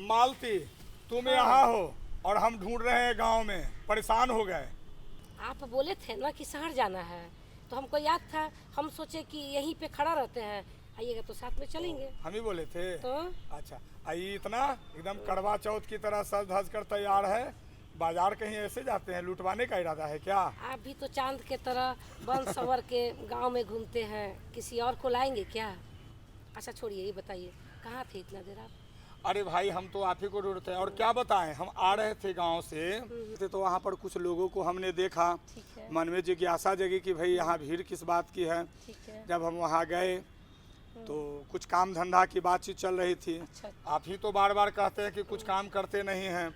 मालती, तुम यहाँ हो और हम ढूंढ रहे हैं गांव में, परेशान हो गए। आप बोले थे ना कि शहर जाना है, तो हमको याद था, हम सोचे कि यहीं पे खड़ा रहते हैं, आइएगा तो साथ में चलेंगे। हम ही बोले थे तो अच्छा, आइए इतना एकदम करवा चौथ की तरह सज धज कर तैयार है। बाजार कहीं ऐसे जाते हैं, लुटवाने का इरादा है क्या? आप भी तो चांद के तरह बन सवर के गांव में घूमते हैं, किसी और को लाएंगे क्या? अच्छा छोड़िए, ये बताइए कहाँ थे इतना देर आप? अरे भाई, हम तो आप ही को ढूंढते हैं और क्या बताएं, हम आ रहे थे गांव से तो वहाँ पर कुछ लोगों को हमने देखा। ठीक है। मन में जिज्ञासा जगी कि भाई यहाँ भीड़ किस बात की है। ठीक है। जब हम वहाँ गए तो कुछ काम धंधा की बातचीत चल रही थी। अच्छा। आप ही तो बार बार कहते हैं कि कुछ काम करते नहीं हैं,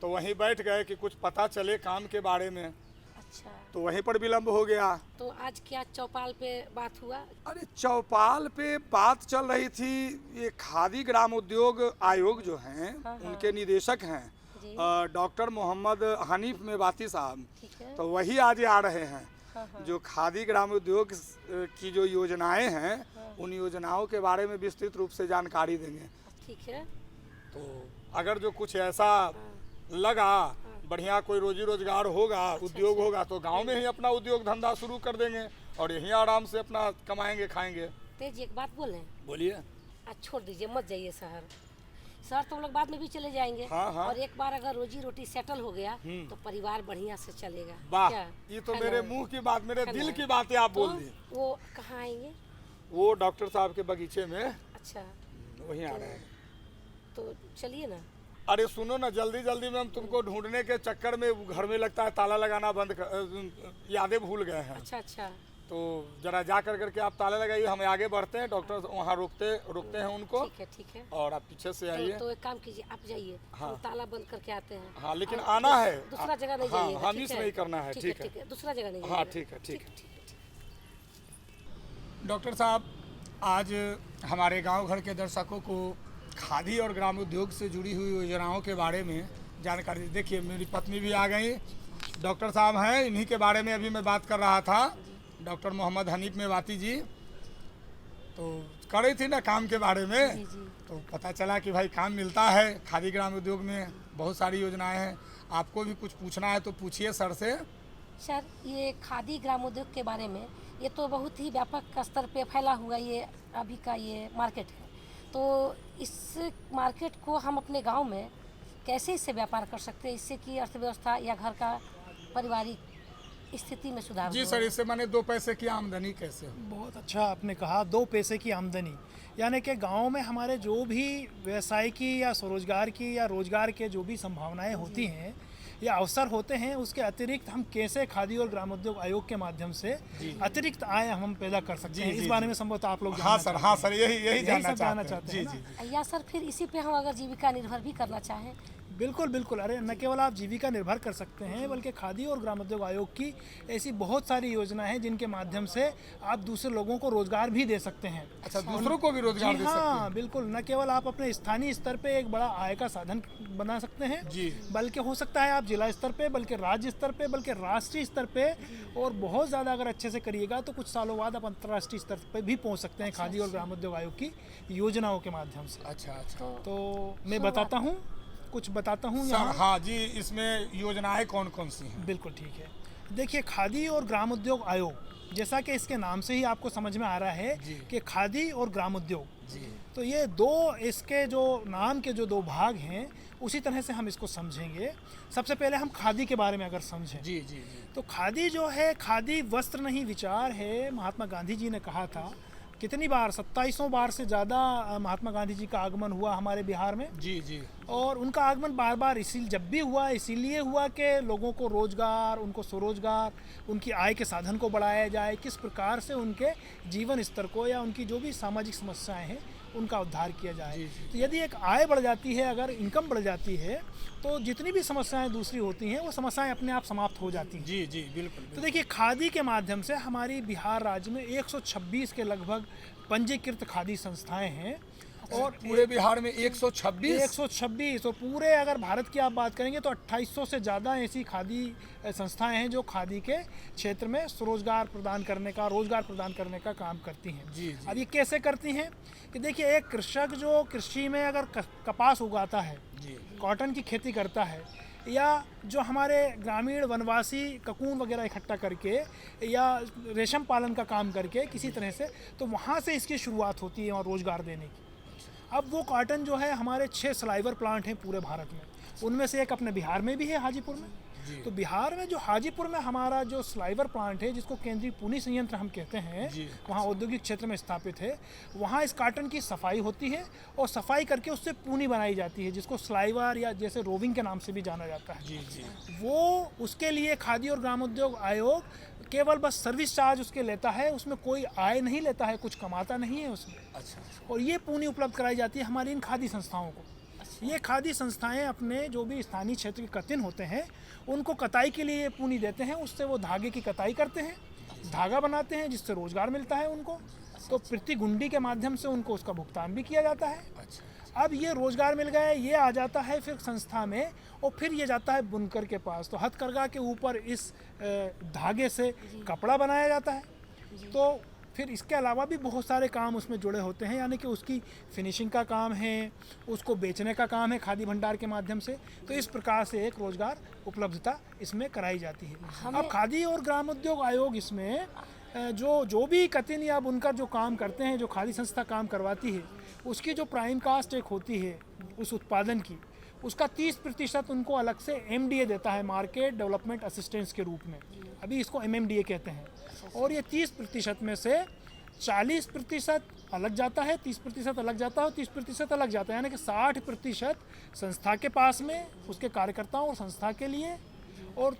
तो वहीं बैठ गए कि कुछ पता चले काम के बारे में। अच्छा, तो वहीं पर विलम्ब हो गया। तो आज क्या चौपाल पे बात हुआ? अरे चौपाल पे बात चल रही थी, ये खादी ग्राम उद्योग आयोग जो हैं, हाँ। उनके निदेशक हैं जी। डॉक्टर मोहम्मद हनीफ मेवाती साहब। ठीक है। तो वही आज आ रहे हैं। हाँ। जो खादी ग्राम उद्योग की जो योजनाएं हैं, उन योजनाओं के बारे में विस्तृत रूप से जानकारी देंगे। ठीक है। तो अगर जो कुछ ऐसा लगा बढ़िया, कोई रोजी रोजगार होगा, उद्योग होगा, तो गांव में ही अपना उद्योग धंधा शुरू कर देंगे और यहीं आराम से अपना कमाएंगे खाएंगे। तेज एक बात बोले, बोलिए। आज छोड़ दीजिए, मत जाइए शहर। शहर तो हम लोग बाद में भी चले जाएंगे। हाँ। और एक बार अगर रोजी रोटी सेटल हो गया तो परिवार बढ़िया से चलेगा। वाह, क्या? ये तो है मेरे ना? मुंह की बात, मेरे है दिल ना? की बातें आप बोल तो दी। वो कहाँ आएंगे? वो डॉक्टर साहब के बगीचे में अच्छा, वहीं आ रहे हैं। तो चलिए ना। अरे सुनो ना, जल्दी जल्दी में हम तुमको ढूंढने के चक्कर में घर में लगता है ताला लगाना बंद यादें भूल गए हैं। अच्छा। तो जरा जा करके आप ताला लगाइए, हम आगे बढ़ते हैं। डॉक्टर वहाँ रुकते हैं उनको। ठीक है। और आप पीछे से आइए। तो एक काम कीजिए, आप जाइए। हाँ। हम ताला बंद करके आते हैं। हाँ, लेकिन और आना है। दूसरा जगह नहीं हाँ, जाइएगा। हम मिस नहीं करना है। ठीक है। दूसरा जगह नहीं हाँ, जाइएगा। ठीक है। डॉक्टर साहब, आज हमारे गांव घर के दर्शकों को खादी और ग्राम उद्योग से जुड़ी हुई योजनाओं के बारे में जानकारी। देखिए, मेरी पत्नी भी आ गई, डॉक्टर साहब हैं, इन्हीं के बारे में अभी मैं बात कर रहा था, डॉक्टर मोहम्मद हनीफ मेवाती जी। तो कर रही थी ना काम के बारे में। जी। तो पता चला कि भाई काम मिलता है खादी ग्राम उद्योग में, बहुत सारी योजनाएं हैं। आपको भी कुछ पूछना है तो पूछिए सर से। सर, ये खादी ग्राम उद्योग के बारे में, ये तो बहुत ही व्यापक स्तर पे फैला हुआ ये अभी का ये मार्केट है। तो इस मार्केट को हम अपने गांव में कैसे इससे व्यापार कर सकते हैं, इससे कि अर्थव्यवस्था या घर का पारिवारिक स्थिति में सुधार जी हो? सर, इससे मैंने 2 पैसे की आमदनी कैसे हो? बहुत अच्छा आपने कहा, 2 पैसे की आमदनी, यानी कि गांव में हमारे जो भी व्यवसाय की या स्वरोजगार की या रोजगार के जो भी संभावनाएं होती हैं या अवसर होते हैं, उसके अतिरिक्त हम कैसे खादी और ग्रामोद्योग आयोग के माध्यम से अतिरिक्त आय हम पैदा कर सकते हैं, इस बारे में संभवतः आप लोग हाँ सर, यही जानना चाहते हैं। जी। या सर फिर इसी पे हम अगर जीविका निर्भर भी करना चाहें? बिल्कुल। अरे न केवल आप जीविका निर्भर कर सकते हैं, बल्कि खादी और ग्रामोद्योग आयोग की ऐसी बहुत सारी योजनाएं हैं जिनके माध्यम से आप दूसरे लोगों को रोजगार भी दे सकते हैं। अच्छा, दूसरों को भी रोजगार दे सकते हैं? हाँ बिल्कुल, न केवल आप अपने स्थानीय स्तर पे एक बड़ा आय का साधन बना सकते हैं जी, बल्कि हो सकता है आप जिला स्तर पे, बल्कि राज्य स्तर पे, बल्कि राष्ट्रीय स्तर पे, और बहुत ज़्यादा अगर अच्छे से करिएगा तो कुछ सालों बाद आप अंतर्राष्ट्रीय स्तर पे भी पहुंच सकते हैं खादी और ग्रामोद्योग आयोग की योजनाओं के माध्यम से। अच्छा। तो मैं कुछ बताता हूँ सर। हाँ जी, इसमें योजनाएं कौन कौन सी हैं? बिल्कुल ठीक है। देखिए, खादी और ग्रामोद्योग आयोग, जैसा कि इसके नाम से ही आपको समझ में आ रहा है कि खादी और ग्रामोद्योग, तो ये इसके जो नाम के जो 2 भाग हैं, उसी तरह से हम इसको समझेंगे। सबसे पहले हम खादी के बारे में अगर समझें जी। तो खादी जो है, खादी वस्त्र नहीं विचार है। महात्मा गांधी जी ने कहा था, कितनी बार, 2700 बार से ज़्यादा महात्मा गांधी जी का आगमन हुआ हमारे बिहार में। जी। और उनका आगमन बार जब भी हुआ इसीलिए हुआ कि लोगों को रोजगार, उनको स्वरोजगार, उनकी आय के साधन को बढ़ाया जाए, किस प्रकार से उनके जीवन स्तर को या उनकी जो भी सामाजिक समस्याएं हैं उनका उद्धार किया जाए। जी। तो यदि एक आय बढ़ जाती है, अगर इनकम बढ़ जाती है, तो जितनी भी समस्याएं दूसरी होती हैं वो समस्याएं अपने आप समाप्त हो जाती हैं। जी जी बिल्कुल तो देखिए, खादी के माध्यम से हमारी बिहार राज्य में 126 के लगभग पंजीकृत खादी संस्थाएं हैं और पूरे बिहार में 126 126 और पूरे अगर भारत की आप बात करेंगे तो 2800 से ज़्यादा ऐसी खादी संस्थाएं हैं जो खादी के क्षेत्र में रोजगार प्रदान करने का काम करती हैं। जी। अब ये कैसे करती हैं कि देखिए, एक कृषक जो कृषि में अगर कपास उगाता है, जी कॉटन की खेती करता है, या जो हमारे ग्रामीण वनवासी ककून वगैरह इकट्ठा करके या रेशम पालन का काम करके किसी तरह से, तो वहाँ से इसकी शुरुआत होती है और रोज़गार देने की। अब वो कॉटन जो है, हमारे 6 स्लाइवर प्लांट हैं पूरे भारत में, उनमें से एक अपने बिहार में भी है, हाजीपुर में। तो बिहार में जो हाजीपुर में हमारा जो स्लाइवर प्लांट है, जिसको केंद्रीय पुनी संयंत्र हम कहते हैं, वहाँ औद्योगिक क्षेत्र में स्थापित है। वहाँ इस कॉटन की सफाई होती है और सफाई करके उससे पूनी बनाई जाती है, जिसको स्लाइवर या जैसे रोविंग के नाम से भी जाना जाता है। जी वो उसके लिए खादी और ग्रामोद्योग आयोग केवल बस सर्विस चार्ज उसके लेता है, उसमें कोई आय नहीं लेता है, कुछ कमाता नहीं है उसमें। अच्छा। और ये पूनी उपलब्ध कराई जाती है हमारी इन खादी संस्थाओं को। ये खादी संस्थाएं अपने जो भी स्थानीय क्षेत्र के कतिन होते हैं, उनको कताई के लिए पूनी देते हैं, उससे वो धागे की कताई करते हैं, धागा बनाते हैं, जिससे रोजगार मिलता है उनको। तो प्रति गुंडी के माध्यम से उनको उसका भुगतान भी किया जाता है। अच्छा। अब ये रोजगार मिल गया, ये आ जाता है फिर संस्था में और फिर ये जाता है बुनकर के पास। तो हथकरघा के ऊपर इस धागे से कपड़ा बनाया जाता है। तो फिर इसके अलावा भी बहुत सारे काम उसमें जुड़े होते हैं, यानी कि उसकी फिनिशिंग का काम है, उसको बेचने का काम है खादी भंडार के माध्यम से। तो इस प्रकार से एक रोजगार उपलब्धता इसमें कराई जाती है। अब खादी और ग्रामोद्योग आयोग इसमें जो भी कतिन या बुनकर जो काम करते हैं, जो खादी संस्था काम करवाती है, उसकी जो प्राइम कास्ट एक होती है उस उत्पादन की, उसका 30% उनको अलग से MDA देता है, मार्केट डेवलपमेंट असिस्टेंस के रूप में। अभी इसको MMDA कहते हैं। और ये 30% में से 40% अलग जाता है, 30% अलग जाता है और 30% अलग जाता है, यानी कि 60% संस्था के पास में, उसके कार्यकर्ताओं और संस्था के लिए, और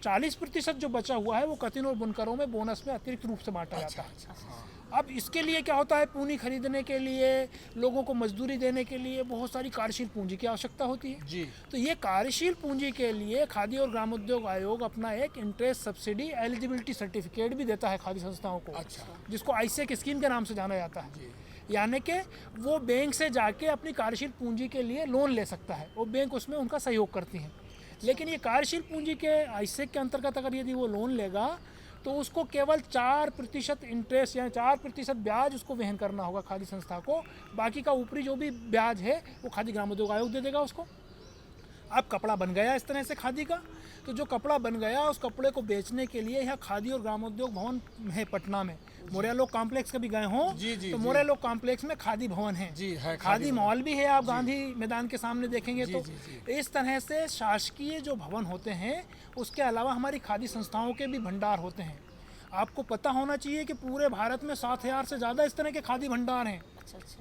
40% जो बचा हुआ है वो कतिन और बुनकरों में बोनस में अतिरिक्त रूप से बांटा जाता है। अब इसके लिए क्या होता है, पूनी खरीदने के लिए, लोगों को मजदूरी देने के लिए बहुत सारी कार्यशील पूंजी की आवश्यकता होती है। जी। तो ये कार्यशील पूंजी के लिए खादी और ग्रामोद्योग आयोग अपना एक इंटरेस्ट सब्सिडी एलिजिबिलिटी सर्टिफिकेट भी देता है खादी संस्थाओं को। अच्छा। जिसको आईसेक स्कीम के नाम से जाना जाता है। यानी कि वो बैंक से जाके अपनी कार्यशील पूंजी के लिए लोन ले सकता है और बैंक उसमें उनका सहयोग करती है। लेकिन ये कार्यशील पूंजी के आईसेक के अंतर्गत अगर यदि वो लोन लेगा तो उसको केवल 4% इंटरेस्ट या 4% ब्याज उसको वहन करना होगा खादी संस्था को। बाकी का ऊपरी जो भी ब्याज है वो खादी ग्रामोद्योग आयोग दे देगा उसको। अब कपड़ा बन गया इस तरह से खादी का, तो जो कपड़ा बन गया उस कपड़े को बेचने के लिए यहाँ खादी और ग्रामोद्योग भवन है पटना में। मोरिया लोक कॉम्प्लेक्स कभी गए हों तो मोरिया लोक कॉम्प्लेक्स में खादी भवन है। जी है। खादी मॉल भी है, आप गांधी मैदान के सामने देखेंगे। तो इस तरह से शासकीय जो भवन होते हैं, उसके अलावा हमारी खादी संस्थाओं के भी भंडार होते हैं। आपको पता होना चाहिए कि पूरे भारत में 7000 से ज़्यादा इस तरह के खादी भंडार हैं।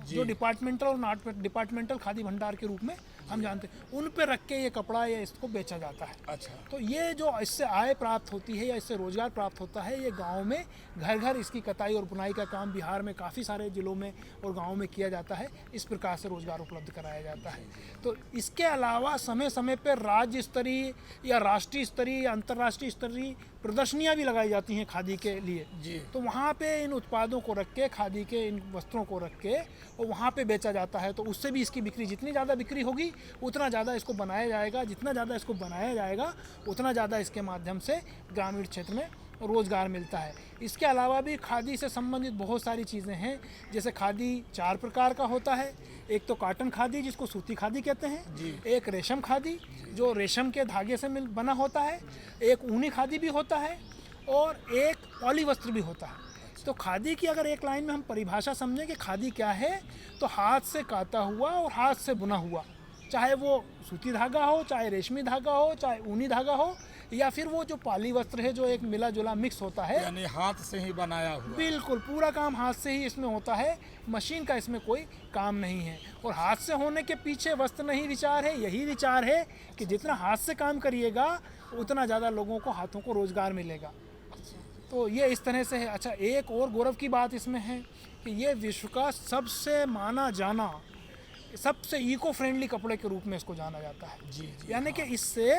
जो डिपार्टमेंटल और नॉट डिपार्टमेंटल खादी भंडार के रूप में हम जानते हैं, उन पे रख के ये कपड़ा या इसको बेचा जाता है। अच्छा। तो ये जो इससे आय प्राप्त होती है या इससे रोजगार प्राप्त होता है, ये गांव में घर घर इसकी कताई और बुनाई का काम बिहार में काफ़ी सारे जिलों में और गांवों में किया जाता है। इस प्रकार से रोजगार उपलब्ध कराया जाता है। तो इसके अलावा समय समय पर राज्य स्तरीय या राष्ट्रीय स्तरीय या अंतर्राष्ट्रीय स्तरीय प्रदर्शनियाँ भी लगाई जाती हैं खादी के लिए। जी। तो वहाँ पे इन उत्पादों को रख के, खादी के इन वस्त्रों को रख के और वहाँ पे बेचा जाता है। तो उससे भी इसकी बिक्री, जितनी ज़्यादा बिक्री होगी उतना ज़्यादा इसको बनाया जाएगा, जितना ज़्यादा इसको बनाया जाएगा उतना ज़्यादा इसके माध्यम से ग्रामीण क्षेत्र में रोज़गार मिलता है। इसके अलावा भी खादी से संबंधित बहुत सारी चीज़ें हैं। जैसे खादी 4 प्रकार का होता है। एक तो कॉटन खादी जिसको सूती खादी कहते हैं, एक रेशम खादी जो रेशम के धागे से बना होता है, एक ऊनी खादी भी होता है और एक पॉली वस्त्र भी होता है। तो खादी की अगर एक लाइन में हम परिभाषा समझें कि खादी क्या है, तो हाथ से काता हुआ और हाथ से बुना हुआ, चाहे वो सूती धागा हो, चाहे रेशमी धागा हो, चाहे ऊनी धागा हो, या फिर वो जो पाली वस्त्र है जो एक मिला जुला मिक्स होता है, यानी हाथ से ही बनाया हुआ। बिल्कुल पूरा काम हाथ से ही इसमें होता है, मशीन का इसमें कोई काम नहीं है। और हाथ से होने के पीछे वस्त्र नहीं विचार है, यही विचार है कि जितना हाथ से काम करिएगा उतना ज़्यादा लोगों को हाथों को रोजगार मिलेगा। तो ये इस तरह से है। अच्छा, एक और गौरव की बात इसमें है कि ये विश्व का सबसे माना जाना, सबसे इको फ्रेंडली कपड़े के रूप में इसको जाना जाता है। जी, यानी कि इससे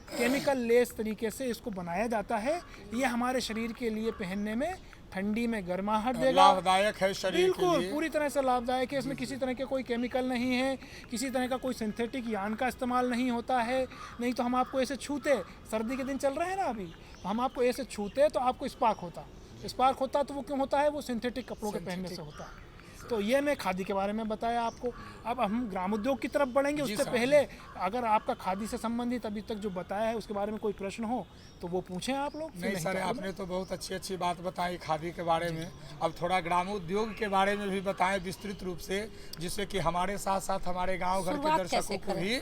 केमिकल लेस तरीके से इसको बनाया जाता है। ये हमारे शरीर के लिए पहनने में ठंडी में गर्माहट देगा, लाभदायक है शरीर के बिल्कुल लिए। पूरी तरह से लाभदायक है। इसमें किसी तरह के कोई केमिकल नहीं है, किसी तरह का कोई सिंथेटिक यान का इस्तेमाल नहीं होता है। नहीं तो हम आपको ऐसे छूते, सर्दी के दिन चल रहे हैं ना अभी, हम आपको ऐसे छूते तो आपको स्पार्क होता तो वो क्यों होता है? वो सिंथेटिक कपड़ों के पहनने से होता है। तो ये मैं खादी के बारे में बताया आपको। अब हम ग्रामोद्योग की तरफ बढ़ेंगे। उससे पहले अगर आपका खादी से संबंधित अभी तक जो बताया है उसके बारे में कोई प्रश्न हो तो वो पूछें आप लोग। नहीं सर, आपने तो बहुत अच्छी बात बताई खादी के बारे में। अब थोड़ा ग्रामोद्योग के बारे में भी बताएं विस्तृत रूप से, जिससे कि हमारे साथ साथ हमारे गांव घर के दर्शकों को भी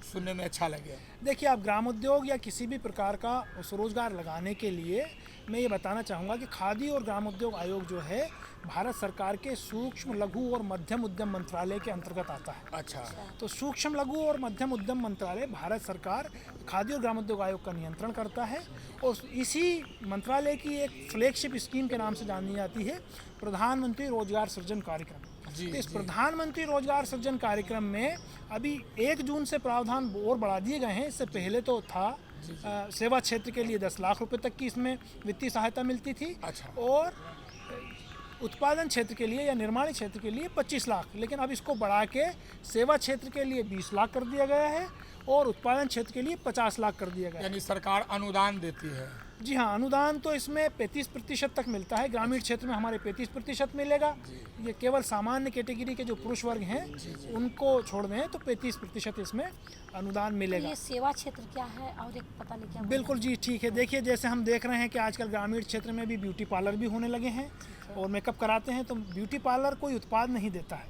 सुनने में अच्छा लगे। देखिए, आप ग्रामोद्योग या किसी भी प्रकार का स्वरोजगार लगाने के लिए मैं ये बताना चाहूँगा कि खादी और ग्रामोद्योग आयोग जो है भारत सरकार के सूक्ष्म लघु और मध्यम उद्यम मंत्रालय के अंतर्गत आता है। अच्छा, तो सूक्ष्म लघु और मध्यम उद्यम मंत्रालय भारत सरकार खादी और ग्रामोद्योग आयोग का नियंत्रण करता है। और इसी मंत्रालय की एक फ्लैगशिप स्कीम के नाम से जानी जाती है प्रधानमंत्री रोजगार सृजन कार्यक्रम। तो इस प्रधानमंत्री रोजगार सृजन कार्यक्रम में अभी 1 जून से प्रावधान और बढ़ा दिए गए हैं। इससे पहले तो था सेवा क्षेत्र के लिए 10 लाख रुपए तक की इसमें वित्तीय सहायता मिलती थी। अच्छा। और उत्पादन क्षेत्र के लिए या निर्माण क्षेत्र के लिए 25 लाख, लेकिन अब इसको बढ़ा के सेवा क्षेत्र के लिए 20 लाख कर दिया गया है और उत्पादन क्षेत्र के लिए 50 लाख कर दिया गया है। यानी सरकार अनुदान देती है। जी हाँ, अनुदान तो इसमें 35% तक मिलता है। ग्रामीण क्षेत्र में हमारे 35% मिलेगा। ये केवल सामान्य कैटेगरी के जो पुरुष वर्ग हैं उनको छोड़ दें तो 35% इसमें अनुदान मिलेगा। ये सेवा क्षेत्र क्या है और एक पता नहीं क्या? बिल्कुल जी, ठीक है। देखिए, जैसे हम देख रहे हैं कि आजकल ग्रामीण क्षेत्र में भी ब्यूटी पार्लर भी होने लगे हैं और मेकअप कराते हैं। तो ब्यूटी पार्लर कोई उत्पाद नहीं देता है,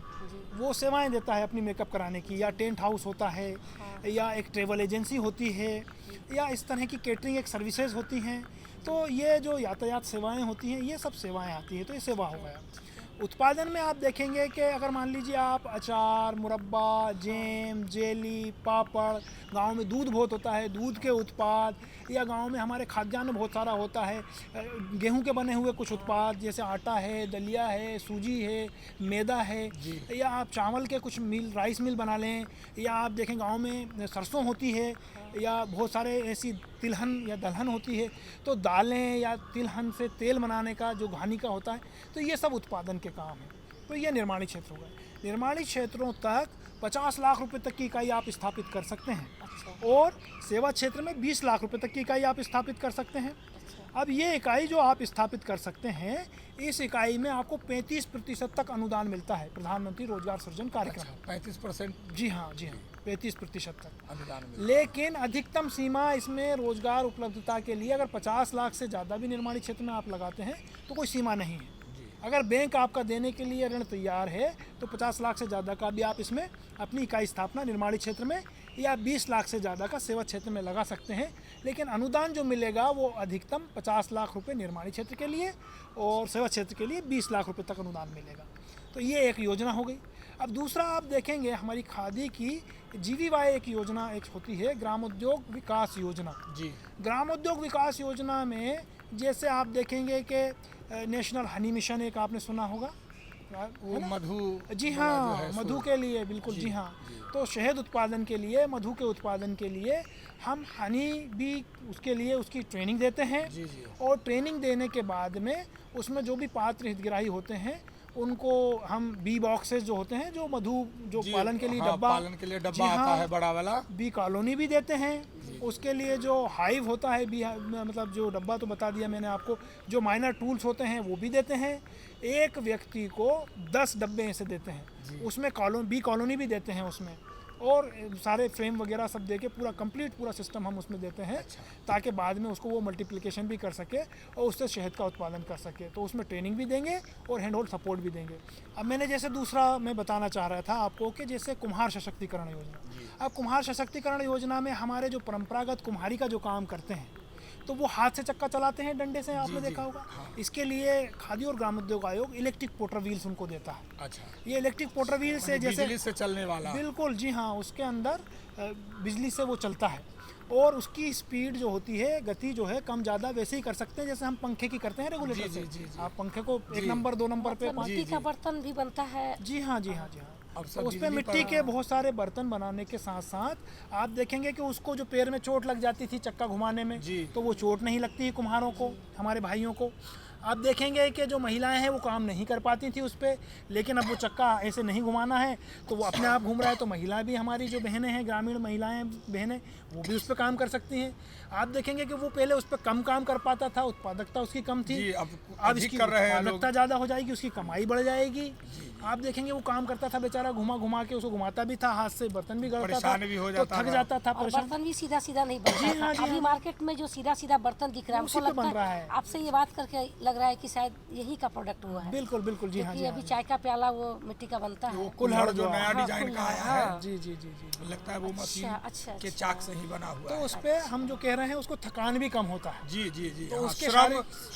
वो सेवाएं देता है अपनी मेकअप कराने की। या टेंट हाउस होता है, या एक ट्रेवल एजेंसी होती है, या इस तरह की केटरिंग एक सर्विसेज होती हैं। तो ये जो यातायात सेवाएं होती हैं, ये सब सेवाएं आती हैं। तो ये सेवा हो गया। उत्पादन में आप देखेंगे कि अगर मान लीजिए आप अचार, मुरब्बा, जैम, जेली, पापड़, गांव में दूध बहुत होता है, दूध के उत्पाद, या गांव में हमारे खाद्यान्न बहुत सारा होता है, गेहूं के बने हुए कुछ उत्पाद जैसे आटा है, दलिया है, सूजी है, मैदा है, या आप चावल के कुछ मिल, राइस मिल बना लें, या आप देखें गांव में सरसों होती है, या बहुत सारे ऐसी तिलहन या दलहन होती है। तो दालें या तिलहन से तेल बनाने का जो घानी का होता है, तो ये सब उत्पादन के काम है। तो ये निर्माणी क्षेत्र हो गए। निर्माणी क्षेत्रों तक 50 लाख रुपए तक की इकाई आप स्थापित कर सकते हैं। और सेवा क्षेत्र में 20 लाख रुपए तक की इकाई आप स्थापित कर सकते हैं। अब ये इकाई जो आप स्थापित कर सकते हैं, इस इकाई में आपको 35% तक अनुदान मिलता है प्रधानमंत्री रोजगार सृजन कार्यक्रम। 35%? जी हाँ, 35% तक अनुदान। लेकिन अधिकतम सीमा इसमें रोजगार उपलब्धता के लिए अगर 50 लाख से ज़्यादा भी निर्माणी क्षेत्र में आप लगाते हैं तो कोई सीमा नहीं है। अगर बैंक आपका देने के लिए ऋण तैयार है तो 50 लाख से ज़्यादा का भी आप इसमें अपनी इकाई स्थापना निर्माणी क्षेत्र में, या 20 लाख से ज़्यादा का सेवा क्षेत्र में लगा सकते हैं। लेकिन अनुदान जो मिलेगा वो अधिकतम 50 लाख रुपए निर्माणी क्षेत्र के लिए और सेवा क्षेत्र के लिए 20 लाख रुपए तक अनुदान मिलेगा। तो ये एक योजना हो गई। अब दूसरा आप देखेंगे हमारी खादी की GVY एक योजना एक होती है, ग्रामोद्योग विकास योजना। जी। ग्रामोद्योग विकास योजना में जैसे आप देखेंगे कि नेशनल हनी मिशन एक आपने सुना होगा, वो मधु। जी हाँ, मधु के लिए, बिल्कुल जी हाँ। तो शहद उत्पादन के लिए, मधु के उत्पादन के लिए हम हनी भी उसके लिए उसकी ट्रेनिंग देते हैं। और ट्रेनिंग देने के बाद में उसमें जो भी पात्र हितग्राही होते हैं उनको हम बी बॉक्सेस जो होते हैं, जो मधु जो पालन के लिए डब्बा आता है बड़ा वाला, बी कॉलोनी भी देते हैं। उसके लिए जो हाइव होता है, बी मतलब जो डब्बा तो बता दिया मैंने आपको, जो माइनर टूल्स होते हैं वो भी देते हैं। एक व्यक्ति को 10 डब्बे ऐसे देते हैं, उसमें बी कॉलोनी भी देते हैं उसमें, और सारे फ्रेम वगैरह सब देके पूरा कंप्लीट पूरा सिस्टम हम उसमें देते हैं। ताकि बाद में उसको वो मल्टीप्लिकेशन भी कर सके और उससे शहद का उत्पादन कर सके। तो उसमें ट्रेनिंग भी देंगे और हैंड होल्ड सपोर्ट भी देंगे। अब मैंने जैसे दूसरा मैं बताना चाह रहा था आपको कि जैसे कुम्हार सशक्तिकरण योजना। अब कुम्हार सशक्तिकरण योजना में हमारे जो परंपरागत कुम्हारी का जो काम करते हैं तो वो हाथ से चक्का चलाते हैं, डंडे से, आपने देखा होगा। इसके लिए खादी और ग्रामोद्योग आयोग इलेक्ट्रिक पोटर व्हील्स उनको देता है। अच्छा। ये इलेक्ट्रिक पोटर व्हील से जैसे बिजली से चलने वाला। बिल्कुल जी हाँ, उसके अंदर बिजली से वो चलता है और उसकी स्पीड जो होती है, गति जो है कम ज़्यादा वैसे ही कर सकते हैं जैसे हम पंखे की करते हैं रेगुलेटर से। जी। आप पंखे को 1 नंबर 2 नंबर पे मतलब मिट्टी का बर्तन भी बनता है। जी हाँ जी हाँ जी हाँ। अब तो सब उस पे बिजली मिट्टी पर- के बहुत सारे बर्तन बनाने के साथ साथ आप देखेंगे कि उसको जो पैर में चोट लग जाती थी चक्का घुमाने में, जी। तो वो चोट नहीं लगती है कुम्हारों को, हमारे भाइयों को। आप देखेंगे कि जो महिलाएं हैं वो काम नहीं कर पाती थी उस पर, लेकिन अब वो चक्का ऐसे नहीं घुमाना है तो वो अपने आप घूम रहा है। तो महिलाएं भी, हमारी जो बहनें हैं, ग्रामीण महिलाएं बहनें, वो भी उस पर काम कर सकती हैं। आप देखेंगे कि वो पहले उस पर कम काम कर पाता था, उत्पादकता उसकी कम थी। जी, अब अब अधिक इसकी कर रहे हैं लोग। उत्पादकता ज़्यादा हो जाएगी, उसकी कमाई बढ़ जाएगी। आप देखेंगे वो काम करता था बेचारा, घुमा घुमा के उसको घुमाता भी था, हाथ से बर्तन भी गड़ता था, परेशान भी हो तो जाता थक था। जाता था, और परेशान। बर्तन भी सीधा सीधा नहीं बनता जी हाँ, था। जी अभी हाँ। मार्केट में जो सीधा सीधा बर्तन दिख रहा है, उसी हमको पे बन लगता रहा है है। आपसे ये बात करके लग रहा है कि शायद यही का प्रोडक्ट हुआ है। बिल्कुल बिल्कुल, जी हाँ क्योंकि जी हाँ अभी जी। चाय का प्याला वो मिट्टी का बनता है। कुल्हड़ जो नया हाँ, डिजाइन का कुल्हड़, आया है, हाँ। जी जी जी जी। लगता है वो मशीन अच्छा, के अच्छा। चाक से ही बना हुआ तो है। उस पे हम जो कह रहे हैं उसको थकान भी कम होता है, जी जी जी, तो हाँ, उसके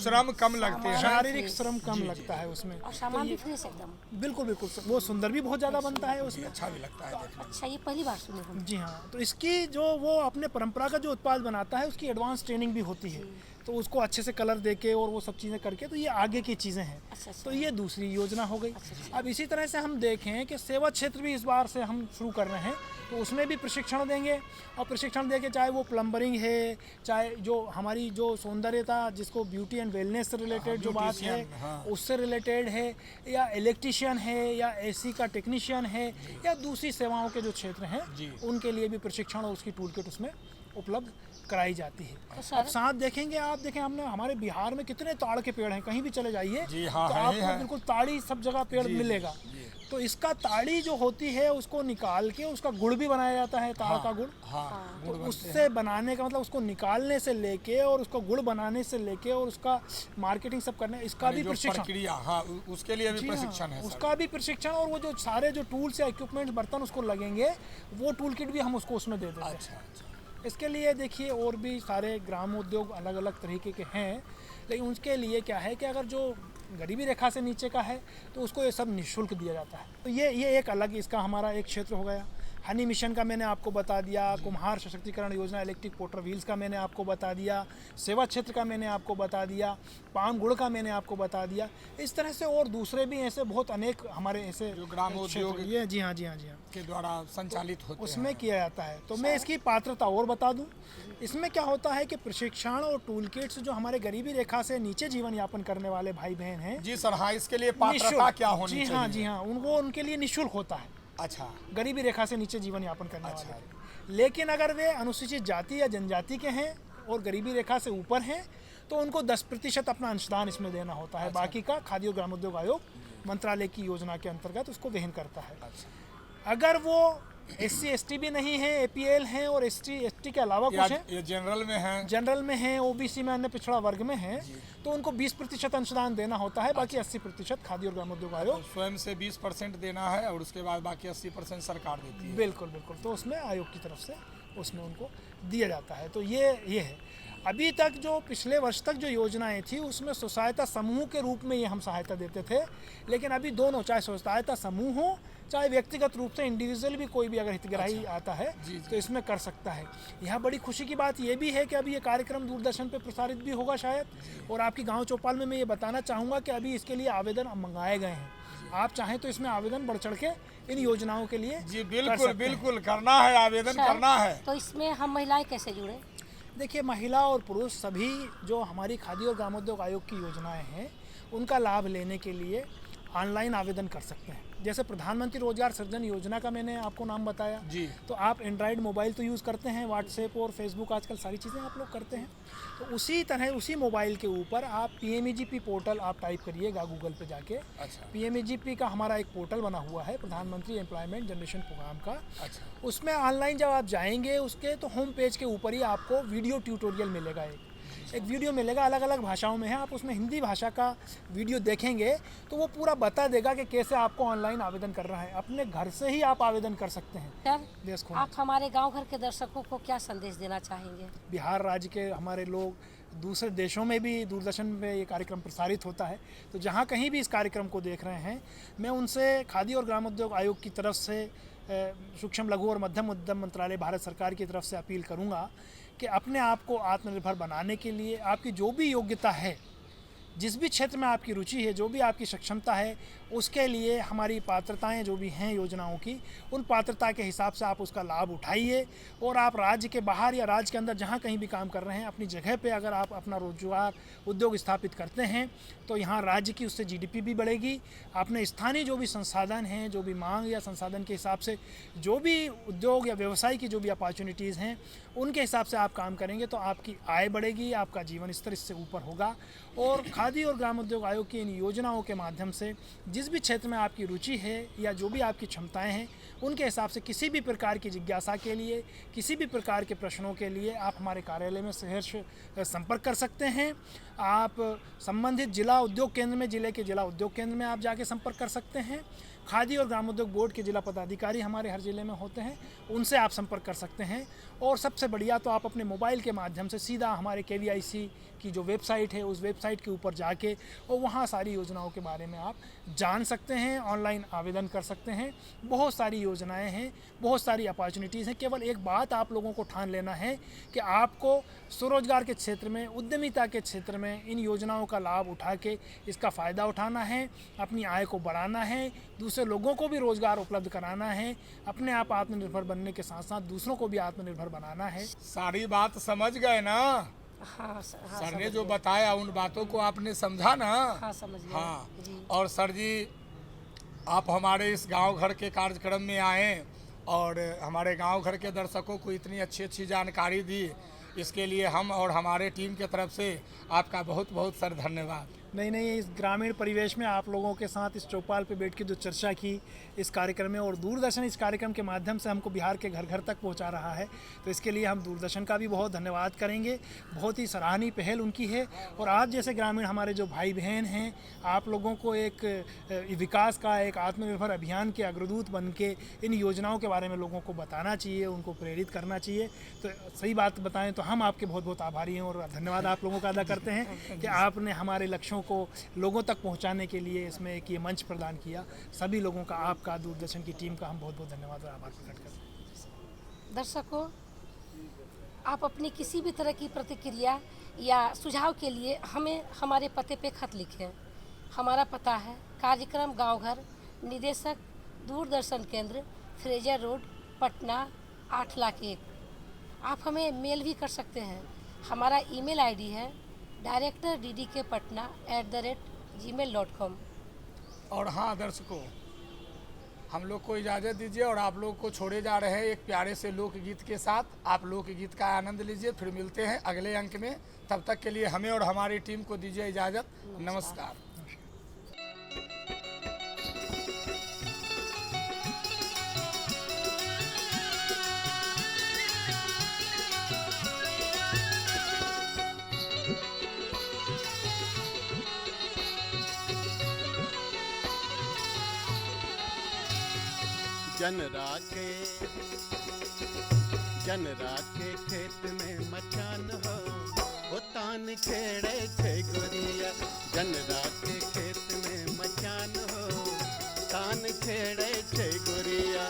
श्रम कम लगते हैं। शारीरिक श्रम कम लगता है उसमें। और सामान भी फ्रेश एकदम। बिल्कुल बिल्कुल, वो सुंदर भी बहुत ज़्यादा बनता है उसमें। अच्छा भी लगता है देखने में। अच्छा, ये पहली बार सुने हम। जी हाँ, तो इसकी जो वो अपने परंपरागत जो उत्पाद बनाता है उसकी एडवांस ट्रेनिंग भी होती है, तो उसको अच्छे से कलर देके और वो सब चीज़ें करके, तो ये आगे की चीज़ें हैं। अच्छा, अच्छा। तो ये दूसरी योजना हो गई। अब इसी तरह से हम देखें कि सेवा क्षेत्र भी इस बार से हम शुरू कर रहे हैं, तो उसमें भी प्रशिक्षण देंगे। और प्रशिक्षण देके चाहे वो प्लम्बरिंग है, चाहे जो हमारी जो सौंदर्यता, जिसको ब्यूटी एंड वेलनेस से रिलेटेड जो बात है, ब्यूटिशियन, हाँ। उससे रिलेटेड है, या इलेक्ट्रिशियन है, या एसी का टेक्नीशियन है, या दूसरी सेवाओं के जो क्षेत्र हैं जी। उनके लिए भी प्रशिक्षण और उसकी टूल किट उसमें उपलब्ध कराई जाती है। तो सर- अब साथ देखेंगे, आप देखें हमने हमारे बिहार में कितने ताड़ के पेड़ हैं, कहीं भी चले जाइए जी हाँ, तो है, आपको है। बिल्कुल ताड़ी सब जगह पेड़ जी, मिलेगा। जी। तो इसका ताड़ी जो होती है उसको निकाल के उसका गुड़ भी बनाया जाता है, ताड़ का गुड़। हाँ, तो गुड़ बनते उससे बनाने का मतलब उसको निकालने से लेके और उसको गुड़ बनाने से लेके और उसका मार्केटिंग सब करने, इसका हैं। भी जो प्रशिक्षण। प्रक्रिया, हाँ, उसके लिए भी जी हाँ, प्रशिक्षण है सर। उसका भी प्रशिक्षण, और वो जो सारे जो टूल्स या इक्विपमेंट बर्तन उसको लगेंगे, वो टूल किट भी हम उसको उसमें दे देते हैं। अच्छा अच्छा। इसके लिए देखिए और भी सारे ग्राम उद्योग अलग अलग तरीके के हैं, लेकिन उसके लिए क्या है कि अगर जो गरीबी रेखा से नीचे का है तो उसको ये सब निःशुल्क दिया जाता है। तो ये एक अलग इसका हमारा एक क्षेत्र हो गया। हनी मिशन का मैंने आपको बता दिया, कुम्हार सशक्तिकरण योजना, इलेक्ट्रिक पोटर व्हील्स का मैंने आपको बता दिया, सेवा क्षेत्र का मैंने आपको बता दिया, पाम गुड़ का मैंने आपको बता दिया। इस तरह से और दूसरे भी ऐसे बहुत अनेक हमारे ऐसे जो ग्रामोद्योग क्षेत्र- ये जी हाँ जी हाँ जी हाँ के द्वारा संचालित होते उसमें हैं। किया जाता है। तो मैं इसकी पात्रता और बता दूं, इसमें क्या होता है कि प्रशिक्षण और टूल किट्स जो हमारे गरीबी रेखा से नीचे जीवन यापन करने वाले भाई बहन हैं, जी सर, हाँ, इसके लिए पात्रता निःशुल्क, क्या होनी जी चाहिए? हाँ जी हाँ, उनको उनके लिए निःशुल्क होता है, अच्छा गरीबी रेखा से नीचे जीवन यापन करने अच्छा। वाले। लेकिन अगर वे अनुसूचित जाति या जनजाति के हैं और गरीबी रेखा से ऊपर हैं तो उनको 10% अपना अंशदान इसमें देना होता है। बाकी का खादी और ग्रामोद्योग आयोग मंत्रालय की योजना के अंतर्गत उसको वहन करता है। अच्छा। अगर वो SC ST भी नहीं है, APL हैं और ST ST के अलावा कुछ है, ये जनरल में है। जनरल में हैं, OBC में, अन्य पिछड़ा वर्ग में हैं, तो उनको 20% अंशदान देना होता है। बाकी 80% खादी और ग्रामोद्योग आयोग। तो स्वयं से 20% देना है और उसके बाद बाकी 80% सरकार देती है। बिल्कुल बिल्कुल, तो उसमें आयोग की तरफ से उसमें उनको दिया जाता है। तो ये है। अभी तक जो पिछले वर्ष तक जो योजनाएं थी उसमें स्वसहायता समूह के रूप में ये हम सहायता देते थे, लेकिन अभी दोनों, चाहे स्वसहायता समूह हो चाहे व्यक्तिगत रूप से इंडिविजुअल भी कोई भी अगर हितग्राही आता है तो इसमें कर सकता है। यह बड़ी खुशी की बात ये भी है कि अभी ये कार्यक्रम दूरदर्शन पे प्रसारित भी होगा शायद, और आपकी गांव चौपाल में मैं ये बताना चाहूँगा कि अभी इसके लिए आवेदन मंगाए गए हैं। आप चाहें तो इसमें आवेदन बढ़ चढ़ के इन योजनाओं के लिए जी कर बिल्कुल सकते हैं। बिल्कुल, करना है, आवेदन सर, करना है। तो इसमें हम महिलाएं कैसे जुड़े? देखिए, महिला और पुरुष सभी जो हमारी खादी और ग्रामोद्योग आयोग की योजनाएं हैं उनका लाभ लेने के लिए ऑनलाइन आवेदन कर सकते हैं। जैसे प्रधानमंत्री रोजगार सृजन योजना का मैंने आपको नाम बताया, जी। तो आप एंड्रॉयड मोबाइल तो यूज़ करते हैं, व्हाट्सएप और फेसबुक आजकल सारी चीज़ें आप लोग करते हैं, तो उसी तरह उसी मोबाइल के ऊपर आप PMEGP पोर्टल आप टाइप करिएगा गूगल पे जाके। अच्छा PMEGP का हमारा एक पोर्टल बना हुआ है, प्रधानमंत्री एम्प्लॉयमेंट जनरेशन प्रोग्राम का। अच्छा। उसमें ऑनलाइन जब आप जाएंगे उसके तो होम पेज के ऊपर ही आपको वीडियो ट्यूटोरियल मिलेगा, एक वीडियो मिलेगा, अलग अलग भाषाओं में है। आप उसमें हिंदी भाषा का वीडियो देखेंगे तो वो पूरा बता देगा कि कैसे आपको ऑनलाइन आवेदन करना है। अपने घर से ही आप आवेदन कर सकते हैं। देश सर, खोलने आप हमारे गांव घर के दर्शकों को क्या संदेश देना चाहेंगे? बिहार राज्य के हमारे लोग दूसरे देशों में भी दूरदर्शन में ये कार्यक्रम प्रसारित होता है, तो जहाँ कहीं भी इस कार्यक्रम को देख रहे हैं, मैं उनसे खादी और ग्रामोद्योग आयोग की तरफ से सूक्ष्म लघु और मध्यम उद्यम मंत्रालय भारत सरकार की तरफ से अपील करूँगा कि अपने आप को आत्मनिर्भर बनाने के लिए आपकी जो भी योग्यता है, जिस भी क्षेत्र में आपकी रुचि है, जो भी आपकी सक्षमता है, उसके लिए हमारी पात्रताएं जो भी हैं योजनाओं की, उन पात्रता के हिसाब से आप उसका लाभ उठाइए। और आप राज्य के बाहर या राज्य के अंदर जहां कहीं भी काम कर रहे हैं, अपनी जगह पे अगर आप अपना रोजगार उद्योग स्थापित करते हैं तो यहाँ राज्य की उससे जीडीपी भी बढ़ेगी। अपने स्थानीय जो भी संसाधन हैं, जो भी मांग या संसाधन के हिसाब से जो भी उद्योग या व्यवसाय की जो भी अपॉर्चुनिटीज़ हैं, उनके हिसाब से आप काम करेंगे तो आपकी आय बढ़ेगी, आपका जीवन स्तर इससे ऊपर होगा। और खादी और ग्रामोद्योग आयोग की इन योजनाओं के माध्यम से जिस भी क्षेत्र में आपकी रुचि है या जो भी आपकी क्षमताएं हैं, उनके हिसाब से किसी भी प्रकार की जिज्ञासा के लिए, किसी भी प्रकार के प्रश्नों के लिए आप हमारे कार्यालय में सहर्ष संपर्क कर सकते हैं। आप संबंधित जिला उद्योग केंद्र में, जिले के जिला उद्योग केंद्र में आप जाके संपर्क कर सकते हैं। खादी और ग्रामोद्योग बोर्ड के जिला पदाधिकारी हमारे हर जिले में होते हैं, उनसे आप संपर्क कर सकते हैं। और सबसे बढ़िया तो आप अपने मोबाइल के माध्यम से सीधा हमारे KVIC की जो वेबसाइट है, उस वेबसाइट के ऊपर जाके और वहाँ सारी योजनाओं के बारे में आप जान सकते हैं, ऑनलाइन आवेदन कर सकते हैं। बहुत सारी योजनाएं हैं, बहुत सारी अपॉर्चुनिटीज़ हैं। केवल एक बात आप लोगों को ठान लेना है कि आपको स्वरोजगार के क्षेत्र में, उद्यमिता के क्षेत्र में इन योजनाओं का लाभ उठा के इसका फ़ायदा उठाना है, अपनी आय को बढ़ाना है, दूसरे लोगों को भी रोज़गार उपलब्ध कराना है, अपने आप आत्मनिर्भर बनने के साथ साथ दूसरों को भी आत्मनिर्भर बनाना है। सारी बात समझ गए ना? हाँ सर, हाँ सर ने समझ जो गए। बताया उन बातों को आपने समझा ना? हाँ समझ गए हाँ। जी। और सर जी, आप हमारे इस गांव घर के कार्यक्रम में आए और हमारे गांव घर के दर्शकों को इतनी अच्छी अच्छी जानकारी दी, इसके लिए हम और हमारे टीम की तरफ से आपका बहुत बहुत सर धन्यवाद। नहीं, इस ग्रामीण परिवेश में आप लोगों के साथ इस चौपाल पे बैठ के जो चर्चा की इस कार्यक्रम में, और दूरदर्शन इस कार्यक्रम के माध्यम से हमको बिहार के घर घर तक पहुंचा रहा है, तो इसके लिए हम दूरदर्शन का भी बहुत धन्यवाद करेंगे। बहुत ही सराहनीय पहल उनकी है। और आप जैसे ग्रामीण हमारे जो भाई बहन हैं, आप लोगों को एक विकास का, एक आत्मनिर्भर अभियान के अग्रदूत बन के इन योजनाओं के बारे में लोगों को बताना चाहिए, उनको प्रेरित करना चाहिए। तो सही बात बताएं तो हम आपके बहुत बहुत आभारी हैं और धन्यवाद आप लोगों का अदा करते हैं कि आपने हमारे लक्ष्यों को लोगों तक पहुंचाने के लिए इसमें एक ये मंच प्रदान किया। सभी लोगों का, आपका, दूरदर्शन की टीम का हम बहुत बहुत धन्यवाद और आभार प्रकट करते हैं। दर्शकों, आप अपनी किसी भी तरह की प्रतिक्रिया या सुझाव के लिए हमें हमारे पते पे खत लिखें। हमारा पता है कार्यक्रम गांव घर, निदेशक दूरदर्शन केंद्र, फ्रेजर रोड, पटना 8,01,000। आप हमें मेल भी कर सकते हैं। हमारा ईमेल आईडी है directorddkpatna@gmail.com। और हाँ दर्शकों, हम लोग को इजाज़त दीजिए और आप लोग को छोड़े जा रहे हैं एक प्यारे से लोकगीत के साथ। आप लोकगीत का आनंद लीजिए, फिर मिलते हैं अगले अंक में। तब तक के लिए हमें और हमारी टीम को दीजिए इजाज़त। नमस्कार। जनरा के खेत में मचान हो तान छेड़े छे गोरिया। जनरा के खेत में मचान हो तान छेड़े छे गोरिया।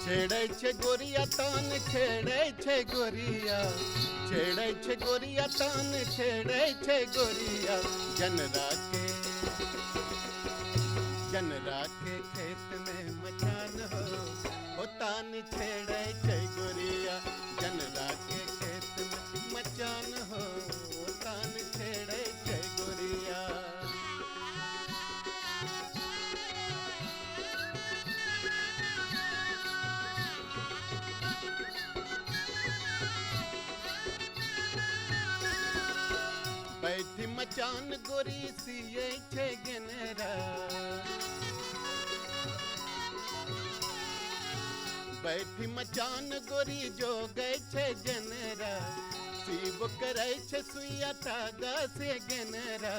छेड़े छे गोरिया तान छेड़े छे गोरिया। छेड़े छे गोरिया तान छेड़े छे गोरिया। जनरा के खेत में मचान हो तान छेड़े छे गोरिया। जनरा के खेत में मचान हो तान छेड़े छे गोरिया। बैठी मचान गोरी सिए छे गनरा। बैठी मचान गोरी जो गए छे जनरा। शिव करे छे सुइया तागा से गनरा।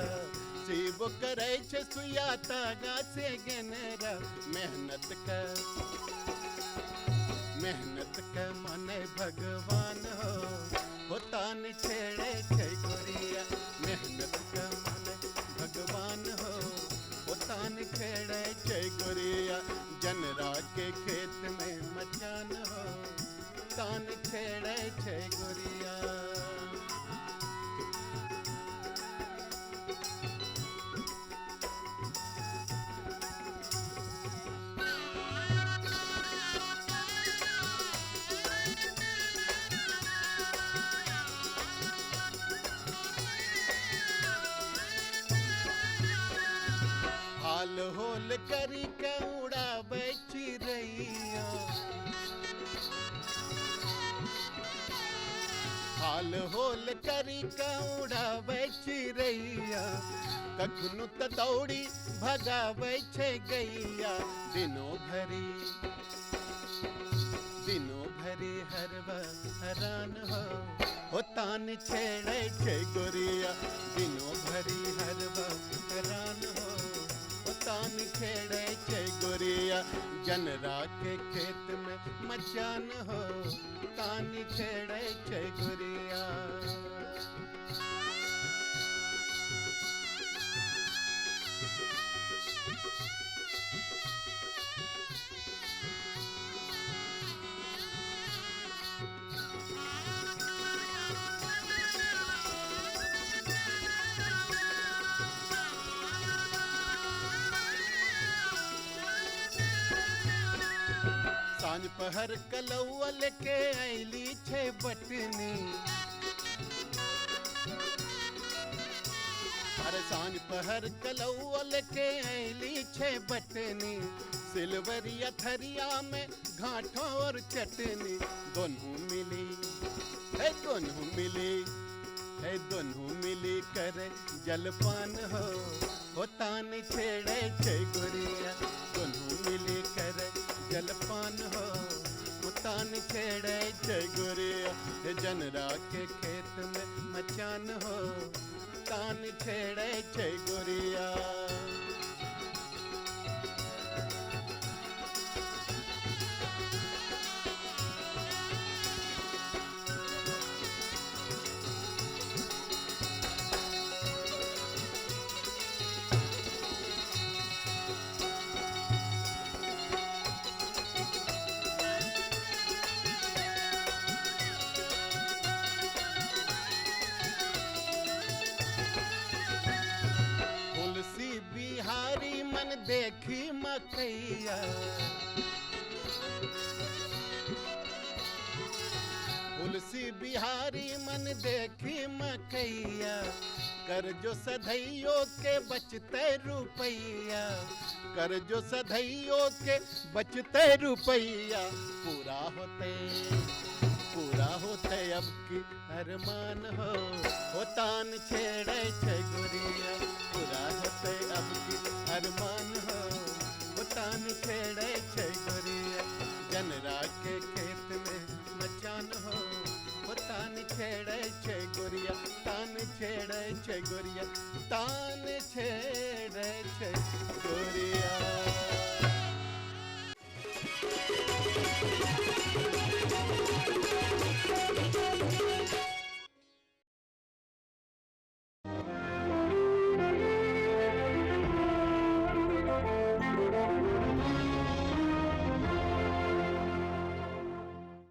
शिव करे छे सुइया तागा से गनरा। मेहनत का माने भगवान हो तान छेड़े छे गोरिया। मेहनत का माने भगवान हो तान छेड़े छे गोरिया। जनरा के खेत में मचान हो तान छेड़े छे गोरिया। होल करी के उड़ावे चिड़ैया, हाल होल करी के उड़ावे चिड़ैया, कखनु त दौड़ी भगावे छे गैया। दिनो भरी हरवा हरान हो तान छेड़े छे गोरिया। दिनो भरी हरवा हरान हो तान छेड़े छे गोरिया। जनरा के खेत में मचान हो तान छेड़े छे गोरिया। सांझ पहर कलौआ लेके आईली छे बटनी, अरे सांझ पहर कलौआ लेके आईली छे बटनी। सिलवरिया थरिया में घाटों और चटनी, दोनों मिली है दोनों मिली है दोनों मिली कर जलपान हो तान छेड़े छे गोरिया। दोनों मिली कर जलपान हो तान छेड़े छे गोरिया। जनरा के खेत में मचान हो तान छेड़े छे गोरिया। बिहारी मन देखी मकैया, तुलसी बिहारी मन देखी मकैया। कर जो सधैयो के बचते रुपैया, कर जो सधैयो के बचते रुपैया। पूरा होते अब की अरमान हो तान छेड़े छे गोरिया। पूरा होते अब की अरमान हो तान छेड़े छे गोरिया। जनरा के खेत में मचान हो तान छेड़े छे गोरिया। तान छेड़े छे गोरिया, तान छेड़े छे गोरिया।